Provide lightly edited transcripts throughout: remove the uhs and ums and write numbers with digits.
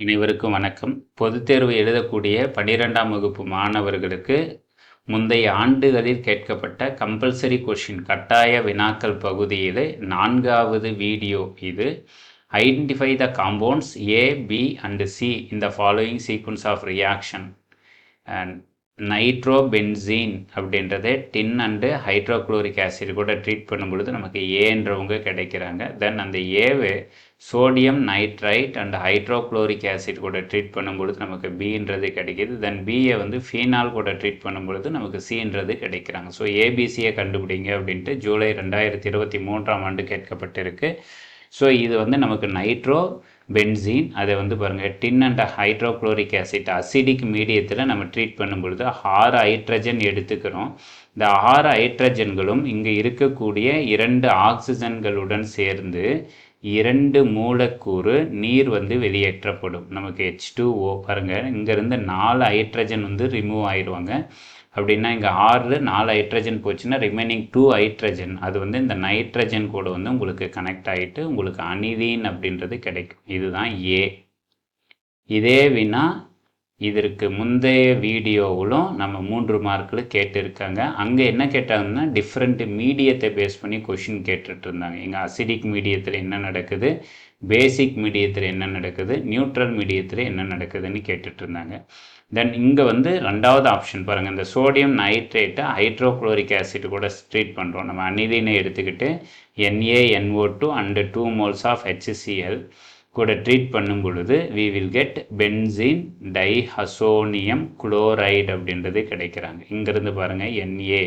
அனைவருக்கும் வணக்கம். பொதுத் தேர்வு எழுதக்கூடிய 12ஆம் வகுப்பு மாணவர்களுக்கு முந்தைய ஆண்டுகளில் கேட்கப்பட்ட கம்பல்சரி கொஷின் கட்டாய வினாக்கள் பகுதியில் 4வது வீடியோ இது. Identify the compounds A, B and C in the following sequence of reaction. And nitrobenzene அப்படின்றத டின் அண்டு ஹைட்ரோக்ளோரிக் ஆசிட் கூட ட்ரீட் பண்ணும்பொழுது நமக்கு ஏன்றவங்க கிடைக்கிறாங்க. தென் அந்த ஏவை sodium nitrite and hydrochloric acid கூட ட்ரீட் பண்ணும்பொழுது நமக்கு பின்றது கிடைக்கிது. தென் பியை ஃபீனால் கூட ட்ரீட் பண்ணும்பொழுது நமக்கு சின்றது கிடைக்கிறாங்க. ஸோ ஏபிசியை கண்டுபிடிங்க அப்படின்ட்டு ஜூலை 2023ஆம் ஆண்டு கேட்கப்பட்டிருக்கு. ஸோ இது நமக்கு நைட்ரோ பென்சீன். அதை பாருங்கள், டின் அண்ட் ஹைட்ரோக்ளோரிக் ஆசிட் அசிடிக் மீடியத்தில் நம்ம ட்ரீட் பண்ணும்பொழுது 6 ஹைட்ரஜன் எடுத்துக்கிறோம். இந்த 6 ஹைட்ரஜன்களும் இங்கே இருக்கக்கூடிய 2 ஆக்சிஜன்களுடன் சேர்ந்து 2 மூலக்கூறு நீர் வெளியேற்றப்படும். நமக்கு H2O பாருங்கள், இங்கேருந்து 4 ஹைட்ரஜன் ரிமூவ் ஆயிடுவாங்க. அப்படின்னா இங்கே 4 ஹைட்ரஜன் போச்சுன்னா ரிமைனிங் 2 ஹைட்ரஜன் அது இந்த நைட்ரஜன் கூட உங்களுக்கு கனெக்ட் ஆகிட்டு உங்களுக்கு அனிதீன் அப்படின்றது கிடைக்கும். இதுதான் ஏ. இதே வினா இதற்கு முந்தைய வீடியோவிலும் நம்ம 3 மார்க்கில் கேட்டிருக்காங்க. அங்கே என்ன கேட்டாங்கன்னா டிஃப்ரெண்ட் மீடியத்தை பேஸ் பண்ணி கொஷின் கேட்டுட்டு இருந்தாங்க. இங்கே அசிடிக் மீடியத்தில் என்ன நடக்குது, பேசிக் மீடியத்தில் என்ன நடக்குது, நியூட்ரல் மீடியத்தில் என்ன நடக்குதுன்னு கேட்டுட்டு இருந்தாங்க. தென் இங்கே 2வது ஆப்ஷன் பாருங்கள், இந்த சோடியம் நைட்ரேட்டை ஹைட்ரோக்ளோரிக் ஆசிட் கூட ட்ரீட் பண்ணுறோம். நம்ம அனிதீனை எடுத்துக்கிட்டு NaNO2 and 2 moles of HCl கூட ட்ரீட் பண்ணும் பொழுது we will get benzene diazonium chloride அப்படின்றது கிடைக்கிறாங்க. இங்கேருந்து பாருங்கள் Na,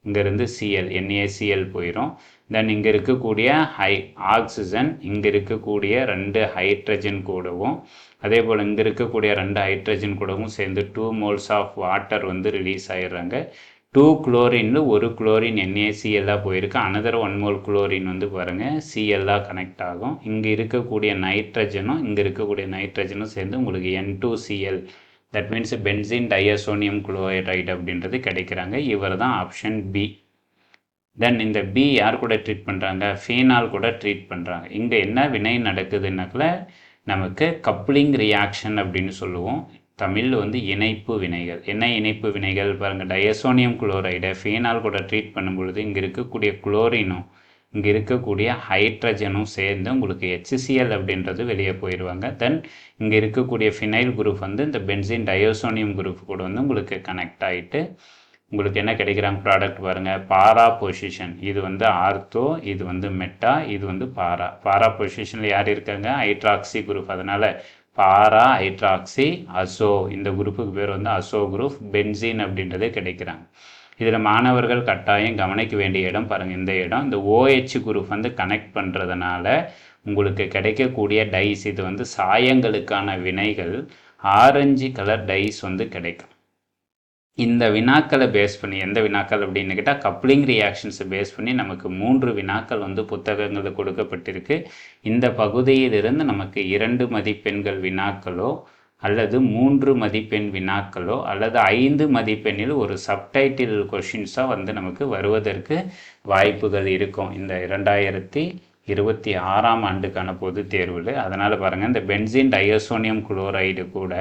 இங்கேருந்து Cl, NaCl போயிடும். தென் இங்கே இருக்கக்கூடிய ஆக்சிஜன், இங்கே இருக்கக்கூடிய 2 ஹைட்ரஜன் கூடவும் அதே போல் இங்கே இருக்கக்கூடிய 2 ஹைட்ரஜன் கூடவும் சேர்ந்து 2 moles ஆஃப் வாட்டர் ரிலீஸ் ஆகிடுறாங்க. 2 குளோரின் 1 குளோரின் NaCl போயிருக்கு. அனதர் 1 mole குளோரின் பாருங்கள் Cl கனெக்ட் ஆகும். இங்கே இருக்கக்கூடிய நைட்ரஜனும் இங்கே இருக்கக்கூடிய நைட்ரஜனும் சேர்ந்து உங்களுக்கு N2Cl, that means benzene diazonium chloride அப்படின்றது கிடைக்கிறாங்க. இவர் தான் ஆப்ஷன் பி. தென் இந்த பி யார் கூட ட்ரீட் பண்ணுறாங்க, ஃபீனால் கூட ட்ரீட் பண்ணுறாங்க. இங்கே என்ன வினை நடக்குதுன்னாக்கில் நமக்கு கப்ளிங் ரியாக்ஷன் அப்படின்னு சொல்லுவோம். தமிழ் இணைப்பு வினைகள். என்ன இணைப்பு வினைகள் பாருங்கள், டையசோனியம் குளோரைடை ஃபீனால் கூட ட்ரீட் பண்ணும்பொழுது இங்கே இருக்கக்கூடிய குளோரினும் இங்கே இருக்கக்கூடிய ஹைட்ரஜனும் சேர்ந்து உங்களுக்கு HCl அப்படின்றது வெளியே போயிடுவாங்க. தென் இங்கே இருக்கக்கூடிய ஃபினைல் குரூப் இந்த பென்சீன் டையோசோனியம் குரூப் கூட உங்களுக்கு கனெக்ட் ஆகிட்டு உங்களுக்கு என்ன கிடைக்கிறாங்க ப்ராடக்ட் பாருங்கள், பாரா பொசிஷன். இது ஆர்த்தோ, இது மெட்டா, இது பாரா பொசிஷனில் யார் இருக்காங்க, ஹைட்ராக்சி குரூப். அதனால் பாரா ஹைட்ராக்சி அசோ, இந்த குரூப்புக்கு பேர் அசோ குரூப், பென்சீன் அப்படின்றது கிடைக்கிறாங்க. இதில் மாணவர்கள் கட்டாயம் கவனிக்க வேண்டிய இடம் பாருங்கள், இந்த இடம். இந்த OH குரூப் கனெக்ட் பண்ணுறதுனால உங்களுக்கு கிடைக்கக்கூடிய டைஸ், இது சாயங்களுக்கான வினைகள், ஆரஞ்சு கலர் டைஸ் கிடைக்கும். இந்த வினாக்களை பேஸ் பண்ணி, எந்த வினாக்கள் அப்படின்னு கேட்டால் கப்ளிங் ரியாக்ஷன்ஸை பேஸ் பண்ணி நமக்கு 3 வினாக்கள் புத்தகங்களில் கொடுக்கப்பட்டிருக்கு. இந்த பகுதியிலிருந்து நமக்கு 2 மதிப்பெண்கள் வினாக்களோ அல்லது 3 மதிப்பெண் வினாக்களோ அல்லது 5 மதிப்பெண்ணில் ஒரு சப்டைட்டில் கொஷின்ஸாக நமக்கு வருவதற்கு வாய்ப்புகள் இருக்கும் இந்த 2026ஆம் ஆண்டுக்கான பொதுத் தேர்வில். அதனால் பாருங்கள், இந்த பென்சீன் டையோசோனியம் குளோரைடு கூட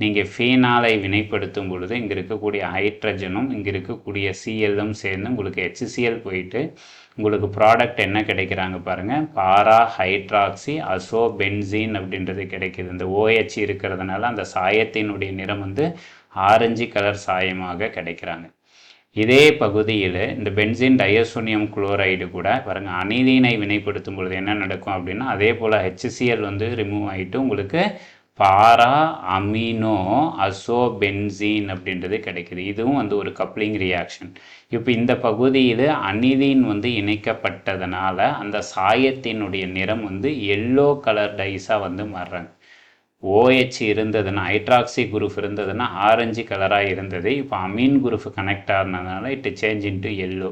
நீங்கள் ஃபீனாலை வினைப்படுத்தும் பொழுது இங்கே இருக்கக்கூடிய ஹைட்ரஜனும் இங்கே இருக்கக்கூடிய Clம் சேர்ந்து உங்களுக்கு HCl போயிட்டு உங்களுக்கு ப்ராடக்ட் என்ன கிடைக்கிறாங்க பாருங்கள், பாரா ஹைட்ராக்சி அசோ பென்சீன் அப்படின்றது கிடைக்கிது. இந்த OH இருக்கிறதுனால அந்த சாயத்தினுடைய நிறம் ஆரஞ்சு கலர் சாயமாக கிடைக்கிறாங்க. இதே பகுதியில் இந்த பென்சீன் டையோசோனியம் குளோரைடு கூட பாருங்கள் அனிதீனை வினைப்படுத்தும் பொழுது என்ன நடக்கும் அப்படின்னா அதே போல் HCl ரிமூவ் ஆகிட்டு உங்களுக்கு பாரா அமினோ அசோ பென்சீன் அப்படின்றது கிடைக்குது. இதுவும் ஒரு கப்ளிங் ரியாக்ஷன். இப்போ இந்த பகுதியில் அனிதீன் இணைக்கப்பட்டதுனால அந்த சாயத்தினுடைய நிறம் எல்லோ கலர் டைஸாக மாறுறாங்க. OH இருந்ததுன்னா, ஹைட்ராக்சி குரூப் இருந்ததுன்னா ஆரஞ்சு கலராக இருந்தது. இப்போ அமீன் குரூப் கனெக்ட் ஆனதுனால இட் சேஞ்ச் இன்ட்டு எல்லோ.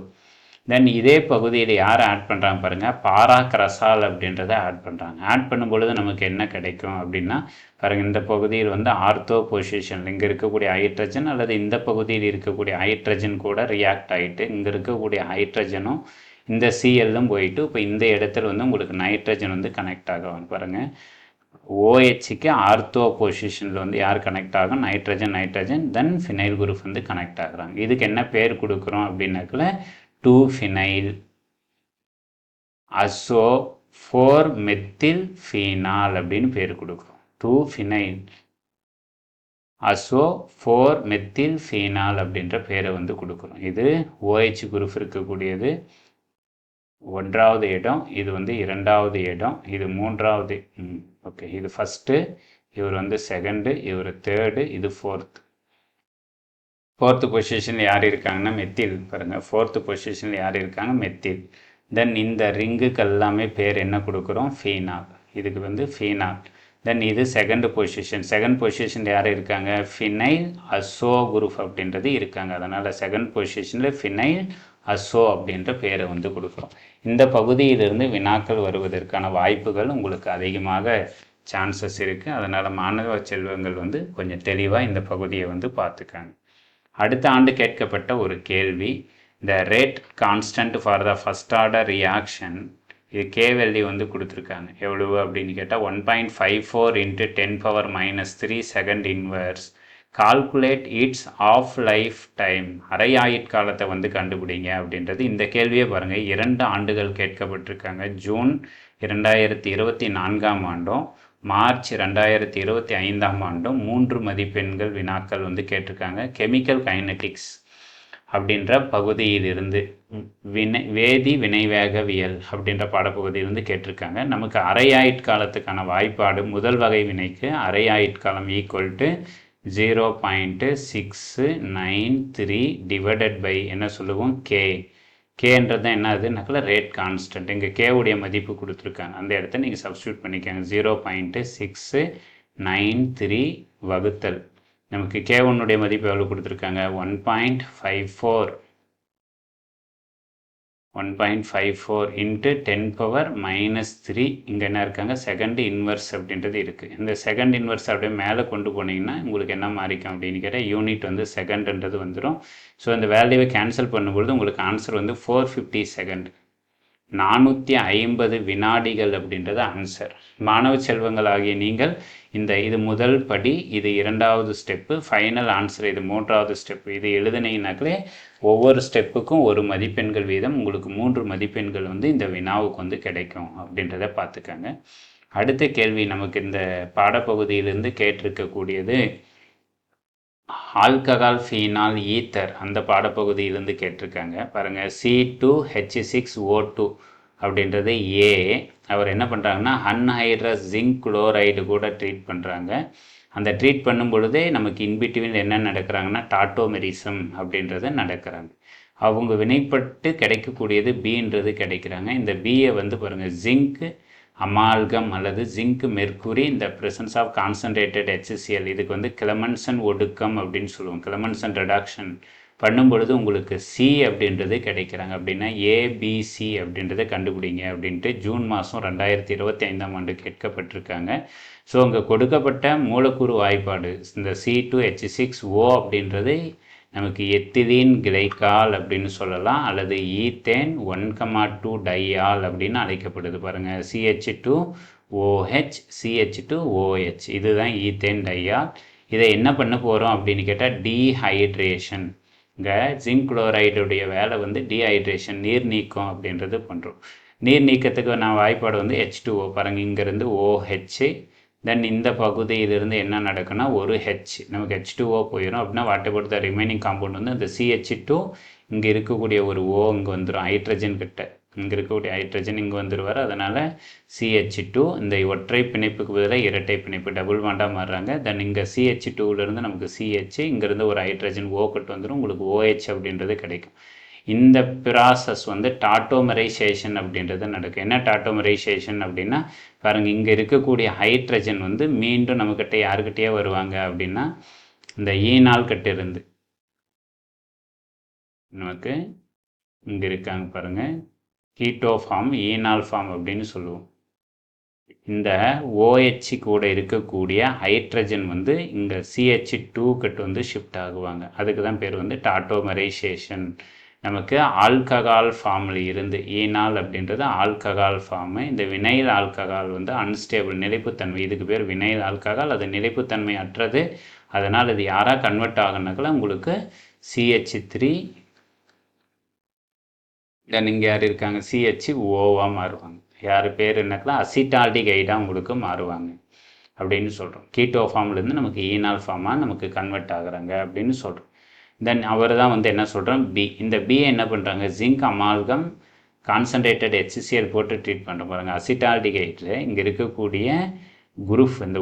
தென் இதே பகுதியில் யார் ஆட் பண்ணுறாங்க பாருங்கள், பாராக்ரசால் அப்படின்றத ஆட் பண்ணுறாங்க. ஆட் பண்ணும்பொழுது நமக்கு என்ன கிடைக்கும் அப்படின்னா பாருங்கள், இந்த பகுதியில் ஆர்த்தோ பொசிஷன் இங்கே இருக்கக்கூடிய ஹைட்ரஜன் அல்லது இந்த பகுதியில் இருக்கக்கூடிய ஹைட்ரஜன் கூட ரியாக்ட் ஆகிட்டு இங்கே இருக்கக்கூடிய ஹைட்ரஜனும் இந்த Clலும் போயிட்டு இப்போ இந்த இடத்துல உங்களுக்கு நைட்ரஜன் கனெக்ட் ஆகும் பாருங்கள். ஓஹெச்சுக்கு ஆர்த்தோ பொசிஷனில் வந்து யார் கனெக்ட் ஆகும்? நைட்ரஜன் தென் ஃபினைல் குரூப் வந்து கனெக்ட் ஆகுறாங்க. இதுக்கு என்ன பேர் கொடுக்குறோம் அப்படின்னாக்கல 2-phenyl அசோ 4-மெத்தில்-ஃபீனால் அப்படின்னு பேர் கொடுக்குறோம். 2-phenyl அசோ 4-மெத்தில்-ஃபீனால் அப்படின்ற பேரை வந்து கொடுக்குறோம். இது OH குரூப் இருக்கக்கூடியது 1வது இடம், இது வந்து 2வது இடம், இது 3வது. ஓகே, இது ஃபஸ்ட்டு, இவர் வந்து செகண்டு, இவர் தேர்டு, இது ஃபோர்த்து பொசிஷனில் யார் இருக்காங்கன்னா மெத்தில். பாருங்கள், ஃபோர்த்து பொசிஷனில் யார் இருக்காங்க? மெத்தில். தென் இந்த ரிங்குக்கு எல்லாமே பேர் என்ன கொடுக்குறோம்? ஃபீனால். இதுக்கு வந்து ஃபீனால். தென் இது செகண்ட் பொசிஷனில் யார் இருக்காங்க? ஃபினைல் அசோ குரூப் அப்படின்றது இருக்காங்க. அதனால் செகண்ட் பொசிஷனில் ஃபினைல் அசோ அப்படின்ற பேரை வந்து கொடுக்குறோம். இந்த பகுதியிலிருந்து வினாக்கள் வருவதற்கான வாய்ப்புகள் உங்களுக்கு அதிகமாக சான்சஸ் இருக்குது. அதனால் மாணவ செல்வங்கள் வந்து கொஞ்சம் தெளிவாக இந்த பகுதியை வந்து பார்த்துக்காங்க. அடுத்த ஆண்டு கேட்கப்பட்ட ஒரு கேள்வி, the rate constant for the first order reaction, இது கே வேல்யூ வந்து கொடுத்துருக்காங்க. எவ்வளவு அப்படின்னு கேட்டால் 1.54 × 10⁻³ second inverse. Calculate its half life time, அரை ஆயுட்காலத்தை வந்து கண்டுபிடிங்க அப்படின்றது. இந்த கேள்வியை பாருங்கள், 2 ஆண்டுகள் கேட்கப்பட்டிருக்காங்க. ஜூன் 2024 ஆண்டும் மார்ச் 2025 ஆண்டும் 3 மதிப்பெண்கள் வினாக்கள் வந்து கேட்டிருக்காங்க. கெமிக்கல் கைனடிக்ஸ் அப்படின்ற பகுதியிலிருந்து வேதி வினைவேகவியல் அப்படின்ற பாடப்பகுதியிலிருந்து கேட்டிருக்காங்க. நமக்கு அரை ஆயுட்காலத்துக்கான வாய்ப்பாடு முதல் வகை வினைக்கு அரை ஆயுட்காலம் = 0.693 டிவைடட் பை என்ன சொல்லுவோம்? கேன்றது தான் என்ன அதுனாக்கல ரேட் கான்ஸ்டன்ட். இங்கே கேவுடைய மதிப்பு கொடுத்துருக்காங்க, அந்த இடத்த நீங்கள் சப்ஸ்டியூட் பண்ணிக்காங்க. 0.693 வகுத்தல் நமக்கு K1 மதிப்பு எவ்வளோ கொடுத்துருக்காங்க? 1.54 × 10⁻³ இங்கே என்ன இருக்காங்க? செகண்ட் இன்வர்ஸ் அப்படின்றது இருக்குது. இந்த செகண்ட் இன்வர்ஸ் அப்படியே மேலே கொண்டு போனீங்கன்னா உங்களுக்கு என்ன மாறிக்கும் அப்படின்னு கேட்டால் யூனிட் வந்து செகண்ட்ன்றது வந்துடும். ஸோ இந்த வேல்யூவை கேன்சல் பண்ணும்பொழுது உங்களுக்கு ஆன்சர் வந்து 450 செகண்ட், 450 வினாடிகள் அப்படின்றது ஆன்சர். மாணவ செல்வங்களாகிய நீங்கள் இது முதல் படி, இது 2வது ஸ்டெப்பு, ஃபைனல் ஆன்சர் இது 3வது ஸ்டெப்பு. இது எழுதுனீங்கனாக்களே ஒவ்வொரு ஸ்டெப்புக்கும் 1 மதிப்பெண்கள் வீதம், உங்களுக்கு 3 மதிப்பெண்கள் வந்து இந்த வினாவுக்கு வந்து கிடைக்கும் அப்படின்றத பார்த்துக்கங்க. அடுத்த கேள்வி நமக்கு இந்த பாடப்பகுதியிலிருந்து கேட்டிருக்கக்கூடியது ஆல்கஹால் ஃபீனால் ஈத்தர், அந்த பாடப்பகுதியிலிருந்து கேட்டிருக்காங்க. பாருங்கள், C2H6O2 அப்படின்றது ஏ. அவர் என்ன பண்ணுறாங்கன்னா அன்ஹைட்ரஸ் ஜிங்க் குளோரைடு கூட ட்ரீட் பண்ணுறாங்க. அந்த ட்ரீட் பண்ணும் பொழுதே நமக்கு இன்பிட்வீன் என்ன நடக்கிறாங்கன்னா டாட்டோமெரிசம் அப்படின்றத நடக்கிறாங்க. அவங்க வினைப்பட்டு கிடைக்கக்கூடியது பின்றது கிடைக்கிறாங்க. இந்த பியை வந்து பாருங்கள், ஜிங்க் அமால்கம் அல்லது ஜிங்க் மெர்க்குரி இந்த ப்ரெசன்ஸ் ஆஃப் கான்சன்ட்ரேட்டட் HCl, இதுக்கு வந்து கிளமன்சன் ஒடுக்கம் அப்படின்னு சொல்லுவோம். கிளமன்சன் ரெடாக்ஷன் பண்ணும்பொழுது உங்களுக்கு சி அப்படின்றது கிடைக்கிறாங்க. அப்படின்னா ABC அப்படின்றத கண்டுபிடிங்க அப்படின்ட்டு ஜூன் மாதம் 2025 கேட்கப்பட்டிருக்காங்க. ஸோ அங்கே கொடுக்கப்பட்ட மூலக்கூறு வாய்ப்பாடு இந்த C2H6O அப்படின்றது நமக்கு எத்திலீன் கிளைக்கால் அப்படின்னு சொல்லலாம், அல்லது ஈத்தேன் 1,2 டையால் அப்படின்னு அழைக்கப்படுது. பாருங்கள், CH2OH CH2OH இதுதான் ஈத்தேன் டையால். இதை என்ன பண்ண போகிறோம் அப்படின்னு கேட்டால் டீஹைட்ரேஷன். இங்கே ஜிங்க் குளோரைடுடைய வேலை வந்து டீஹைட்ரேஷன், நீர் நீக்கம் அப்படின்றது பண்ணுறோம். நீர் நீக்கத்துக்கு நான் வாய்ப்பாடு வந்து H2O. பாருங்கள், இங்கேருந்து OH, தென் இந்த பகுதியிலிருந்து என்ன நடக்குன்னா ஒரு H, நமக்கு H2O போயிடும். அப்படின்னா what about the remaining compound வந்து இந்த CH2, இங்கே இருக்கக்கூடிய ஒரு O இங்கே வந்துடும் ஹைட்ரஜன் கிட்ட, இங்கே இருக்கக்கூடிய ஹைட்ரஜன் இங்கே வந்துடுவார். அதனால் CH2 இந்த ஒற்றை பிணைப்புக்கு பதிலாக இரட்டை பிணைப்பு டபுள் பாண்டாக மாறுறாங்க. தென் இங்கே CH2லேருந்து நமக்கு CH, இங்கேருந்து ஒரு ஹைட்ரஜன் O கட்டு வந்துடும், உங்களுக்கு OH அப்படின்றது கிடைக்கும். இந்த ப்ராசஸ் வந்து டாட்டோமரைசேஷன் அப்படின்றது நடக்கும். என்ன டாட்டோமரைசேஷன் அப்படின்னா பாருங்கள், இங்கே இருக்கக்கூடிய ஹைட்ரஜன் வந்து மீண்டும் நம்மக்கிட்ட யாருக்கிட்டே வருவாங்க அப்படின்னா இந்த ஈனால் கிட்ட இருந்து நமக்கு இங்கே இருக்காங்க பாருங்கள், கீட்டோ ஃபார்ம், ஈனால் ஃபார்ம் அப்படின்னு சொல்லுவோம். இந்த OH கூட இருக்கக்கூடிய ஹைட்ரஜன் வந்து இங்கே CH2 கிட்ட வந்து ஷிஃப்ட் ஆகுவாங்க. அதுக்கு தான் பேர் வந்து டாட்டோமரைசேஷன். நமக்கு ஆல்கஹால் ஃபார்மில் இருந்து ஈனால் அப்படின்றது ஆல்கஹால் ஃபார்மு. இந்த வினைல் ஆல்கஹால் வந்து அன்ஸ்டேபிள் நிலைப்புத்தன்மை, இதுக்கு பேர் வினைல் ஆல்கஹால். அது நிலைப்புத்தன்மை அற்றது. அதனால் இது யாராக கன்வெர்ட் ஆகுனாக்கல உங்களுக்கு CH3 தென் இங்கே யார் இருக்காங்க CHOவாக மாறுவாங்க. யார் பேர் என்னக்கெல்லாம் அசிட்டால்டிகைடாக உங்களுக்கு மாறுவாங்க அப்படின்னு சொல்கிறோம். கீட்டோ ஃபார்ம்லேருந்து நமக்கு ஈனால் ஃபார்மாக நமக்கு கன்வெர்ட் ஆகுறாங்க அப்படின்னு சொல்கிறோம். தென் அவர் தான் வந்து என்ன சொல்கிறோம் இந்த பியை என்ன பண்ணுறாங்க ஜிங்க் அமால்கம் கான்சன்ட்ரேட்டட் HCl போட்டு ட்ரீட் பண்ணுற பாருங்க. அசிட்டால்டிகைட்டில் இங்கே இருக்கக்கூடிய குரூப் இந்த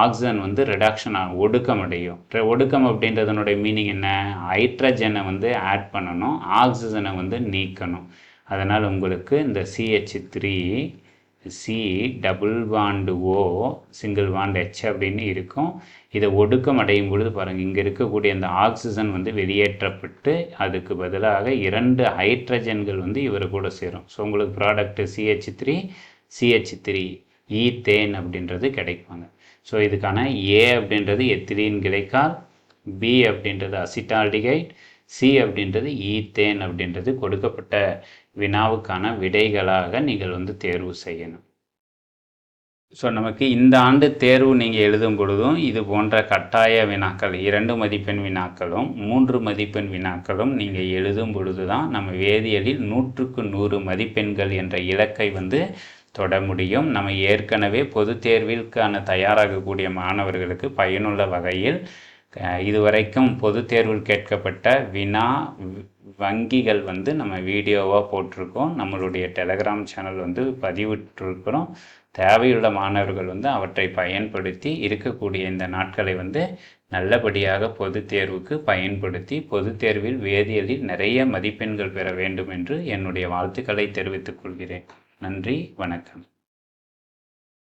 ஆக்சிஜன் வந்து ரிடக்ஷன் ஆகும், ஒடுக்கம் அடையும். ஒடுக்கம் அப்படின்றதனுடைய மீனிங் என்ன, ஹைட்ரஜனை வந்து ஆட் பண்ணணும், ஆக்சிஜனை வந்து நீக்கணும். அதனால் உங்களுக்கு இந்த CH3 C double bond O single bond H அப்படின்னு இருக்கும். இதை ஒடுக்கம் அடையும் பொழுது பாருங்கள் இங்கே இருக்கக்கூடிய இந்த ஆக்சிஜன் வந்து வெளியேற்றப்பட்டு அதுக்கு பதிலாக 2 ஹைட்ரஜன்கள் வந்து இவர் கூட சேரும். ஸோ உங்களுக்கு ப்ராடக்ட் CH3 ஈத்தேன் அப்படின்றது கிடைப்பாங்க. ஸோ இதுக்கான A அப்படின்றது எத்திலீன் கிளைக்கால், B அப்படின்றது அசிட்டால்டிகைட், C அப்படின்றது ஈத்தேன் அப்படின்றது கொடுக்கப்பட்ட வினாவுக்கான விடைகளாக நீங்கள் வந்து தேர்வு செய்யணும். ஸோ நமக்கு இந்த ஆண்டு தேர்வு நீங்கள் எழுதும் பொழுதும் இது போன்ற கட்டாய வினாக்கள் 2 மதிப்பெண் வினாக்களும் 3 மதிப்பெண் வினாக்களும் நீங்கள் எழுதும் பொழுது தான் நம்ம வேதியியலில் 100க்கு 100 மதிப்பெண்கள் என்ற இலக்கை வந்து தொட முடியும். நம்ம ஏற்கனவே பொது தேர்விற்கான தயாராகக்கூடிய மாணவர்களுக்கு பயனுள்ள வகையில் இதுவரைக்கும் பொது தேர்வில் கேட்கப்பட்ட வினா வங்கிகள் வந்து நம்ம வீடியோவாக போட்டிருக்கோம். நம்மளுடைய டெலகிராம் சேனல் வந்து பதிவிட்டிருக்கிறோம். தேவையுள்ள மாணவர்கள் வந்து அவற்றை பயன்படுத்தி இருக்கக்கூடிய இந்த நாட்களை வந்து நல்லபடியாக பொது தேர்வுக்கு பயன்படுத்தி பொது தேர்வில் வேதியியலில் நிறைய மதிப்பெண்கள் பெற வேண்டும் என்று என்னுடைய வாழ்த்துக்களை தெரிவித்துக் கொள்கிறேன். நன்றி, வணக்கம்.